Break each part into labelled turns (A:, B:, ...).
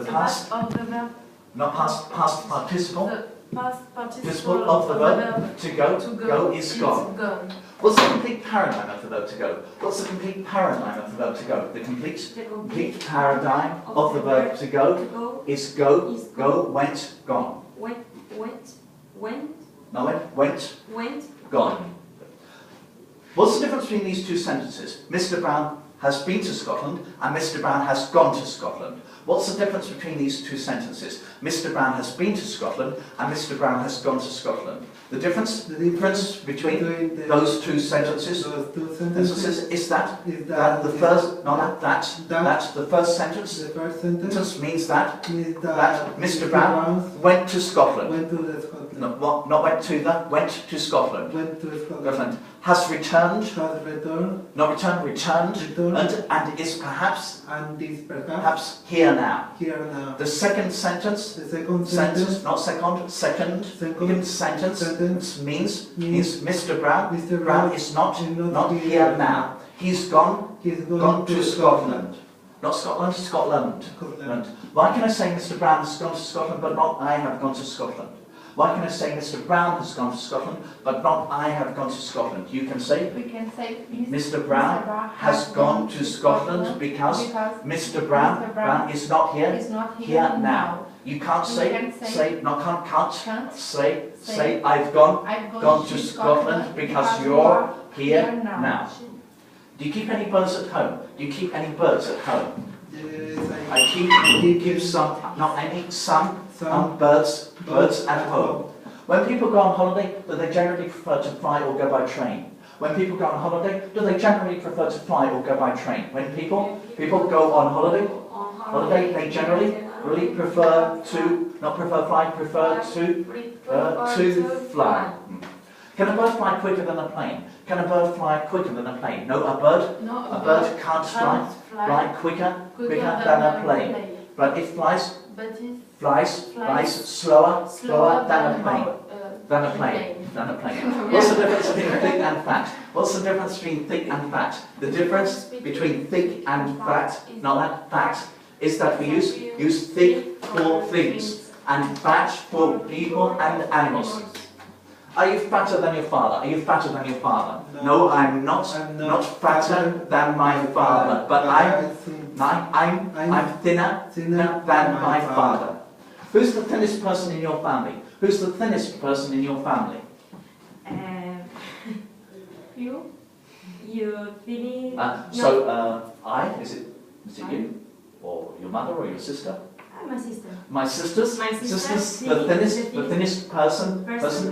A: The past
B: of the verb.
A: Not past participle.
B: The past
A: Participle of the verb to go. Go is gone. What's the complete paradigm of the verb to go? What's the complete paradigm of the verb to go? The complete paradigm of the verb to go is go, went, gone. Went, gone. What's the difference between these two sentences? Mr. Brown has been to Scotland and Mr. Brown has gone to Scotland. What's the difference between these two sentences? Mr. Brown has been to Scotland and Mr. Brown has gone to Scotland. The difference between those two sentences is that the first sentence means that Mr. Brown went to Scotland. Not went to went to Scotland. Has returned, and is perhaps here now. The second sentence, second sentence means Mr. Brown is not here now. He's gone to Scotland. Not Scotland, Scotland. Why can I say Mr. Brown has gone to Scotland but not I have gone to Scotland? Why can I say Mr. Brown has gone to Scotland, but not I have gone to Scotland? You can say, Mr. Brown has gone to Scotland because Mr. Brown is not here now. You can't say I've gone to Scotland because you're here now. Do you keep any birds at home? Do you keep any birds at home? I keep some, not any, some birds at home. When people go on holiday, do they generally prefer to fly or go by train? When people go on holiday, do they generally prefer to fly or go by train? When people go on holiday, they generally really prefer to, not prefer flying, prefer to fly. Can a bird fly quicker than a plane? Can a bird fly quicker than a plane? No, a bird can't fly quicker than a plane. But it flies slower than a plane. What's the difference between thick and fat? What's the difference between thick and fat? The difference between thick and fat is that we use thick for things and fat for people and animals. Are you fatter than your father? Are you fatter than your father? No, I'm not fatter than my father, but I'm thinner than my father. Who's the thinnest person in your family? Who's the thinnest person in your family?
B: You finish.
A: Is it you, or your mother, or your sister?
B: My sister.
A: My sister's the thinnest person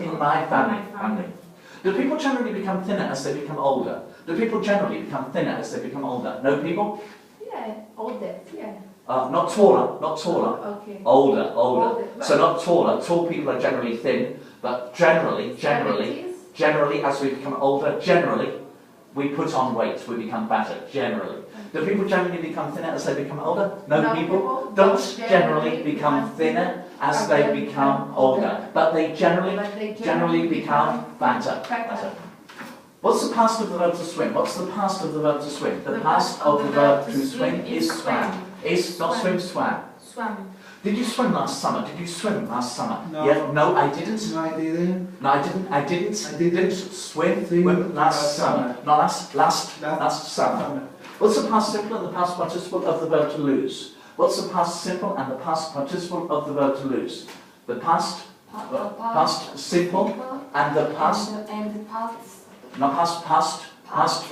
A: in my family. Do people generally become thinner as they become older? Do people generally become thinner as they become older? No people?
B: Yeah, older, yeah.
A: Not taller.
B: Okay.
A: Older. So not taller. Tall people are generally thin, but generally, as we become older, generally, we put on weight, we become fatter, generally. Do people generally become thinner as they become older? No, people don't generally become thinner as they become older, but they generally become fatter. What's the past of the verb to swim? What's the past of the verb to swim? The past of the verb to swim is swam. Is not swim, swam.
B: Swam.
A: Did you swim last summer? Did you swim last summer?
C: No.
A: Yeah, no, I didn't.
C: No, I didn't.
A: No, I didn't swim last summer. No, last summer. What's the past simple and the past participle of the verb to lose? What's the past simple and the past participle of the verb to lose? The past simple and the past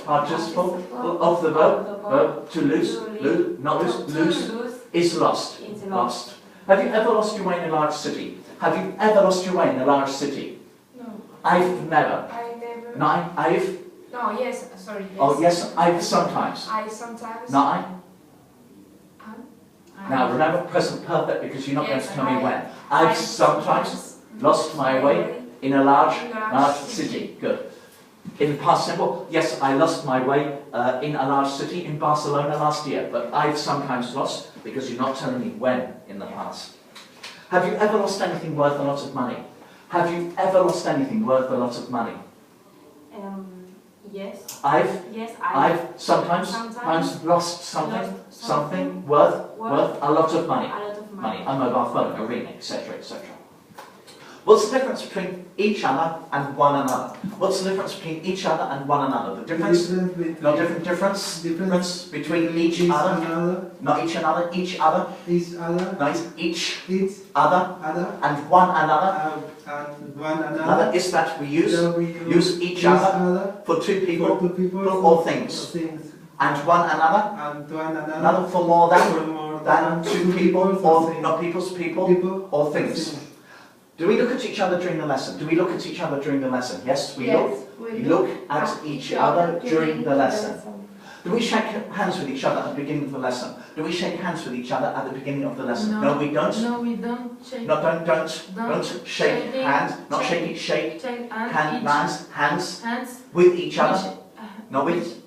A: participle of the verb to lose. Lose is lost. Lost. Have you ever lost your way in a large city? Have you ever lost your way in a large city?
B: No.
A: I've never. No, I've.
B: No, yes, sorry. Yes.
A: Oh, yes, I've sometimes.
B: I sometimes.
A: No, I. Now, remember present perfect because you're not going to tell me when. I've sometimes lost my way in a large city. Good. In the past simple, yes, I lost my way in a large city in Barcelona last year, but I've sometimes lost because you're not telling me when in the past. Have you ever lost anything worth a lot of money? Have you ever lost anything worth a lot of money?
B: Yes.
A: I've sometimes lost something worth a lot of money. money, a mobile phone, a ring, etc., etc. What's the difference between each other and one another? What's the difference between each other and one another? The difference? No difference between each other. Not each another, each other.
C: Each other.
A: No, it's each other. And one another. Another is that we use each other for two people or things. And one another. Another for more than two people or not people or things. Do we look at each other during the lesson? Do we look at each other during the lesson? Yes, we look at each other during the lesson. Do we shake hands with each other at the beginning of the lesson? Do we shake hands with each other at the beginning of the lesson? No, we don't.
B: No, we don't shake.
A: No, don't shake hands. Not shake it. Shake hands with each other. Not which.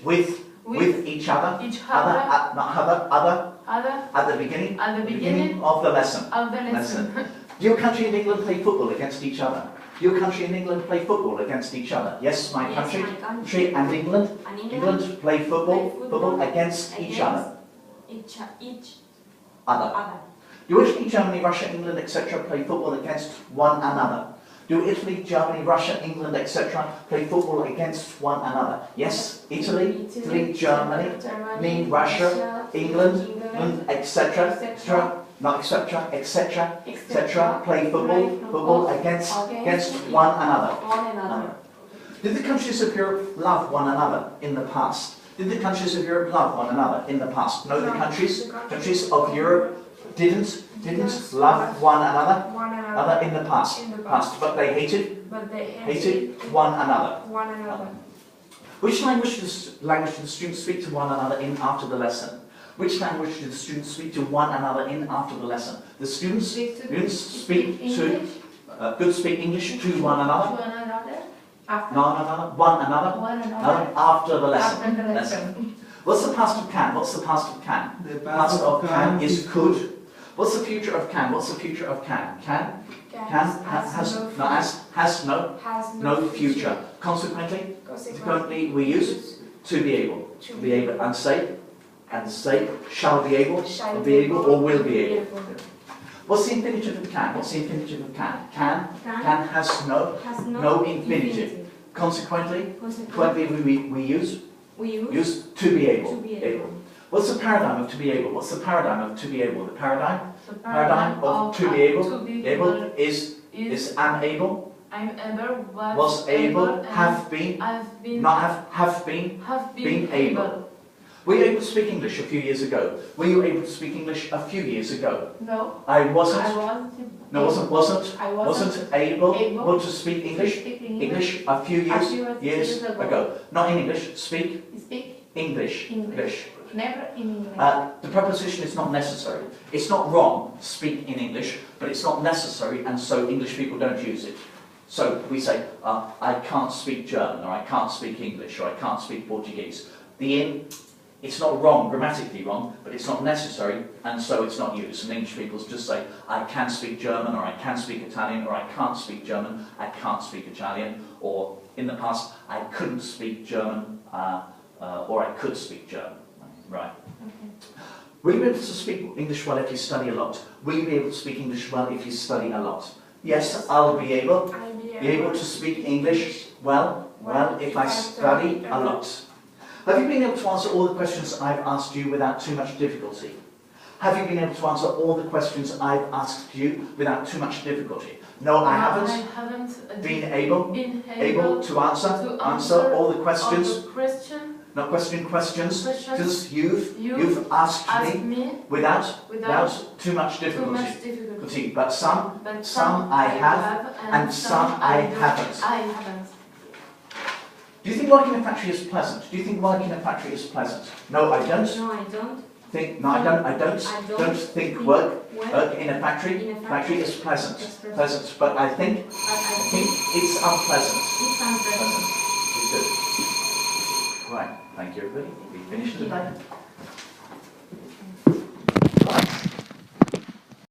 A: With each other. Other. At the beginning of the lesson. Do your country and England play football against each other? Do your country and England play football against each other? Yes, my country and England. England play football against each other. Do Italy, Germany, Russia, England, etc. play football against one another? Do Italy, Germany, Russia, England, etc. play football against one another? Yes, Italy, Germany, Russia, England, etc. Not etc. Play football against one another. Did the countries of Europe love one another in the past? Did the countries of Europe love one another in the past? No, the countries of Europe didn't love one another in the past. But they hated one another. Which language do the students speak to one another in after the lesson? Which language do the students speak to one another in after the lesson? The students speak English to one another. One another after the lesson. What's the past of can? What's the past of can? The past of can is could. What's the future of can? What's the future of can? Can has no future. Consequently, we use to be able, and say shall be able, or will be able. What's the infinitive of can? What's the infinitive of can? Can has no infinitive. Consequently, we use to be able. What's the paradigm of to be able? What's the paradigm of to be able? The paradigm of to be able is am able, was able, have been, not have been able. Were you able to speak English a few years ago? Were you able to speak English a few years ago?
B: No.
A: I wasn't able to speak English a few years ago. Not in English. Speak English.
B: Never in English.
A: The preposition is not necessary. It's not wrong to speak in English, but it's not necessary, and so English people don't use it. So we say, I can't speak German, or I can't speak English, or I can't speak Portuguese. It's not wrong, grammatically wrong, but it's not necessary, and so it's not used. And English people just say, I can speak German, or I can speak Italian, or I can't speak German, I can't speak Italian, or in the past, I couldn't speak German, or I could speak German. Right. Okay. Will you be able to speak English well if you study a lot? Will you be able to speak English well if you study a lot? Yes, I'll be able to speak English well if I study a lot. Have you been able to answer all the questions I've asked you without too much difficulty? Have you been able to answer all the questions I've asked you without too much difficulty? No, I haven't been able to answer all the questions. Not questions, because you've asked me without too much difficulty. But some I have, and some I haven't. Do you think working in a factory is pleasant? Do you think working in a factory is pleasant? No, I don't.
B: No, I don't.
A: I don't think work in a factory is pleasant. But I think it's unpleasant. It's good. Right, thank you everybody. We finished today.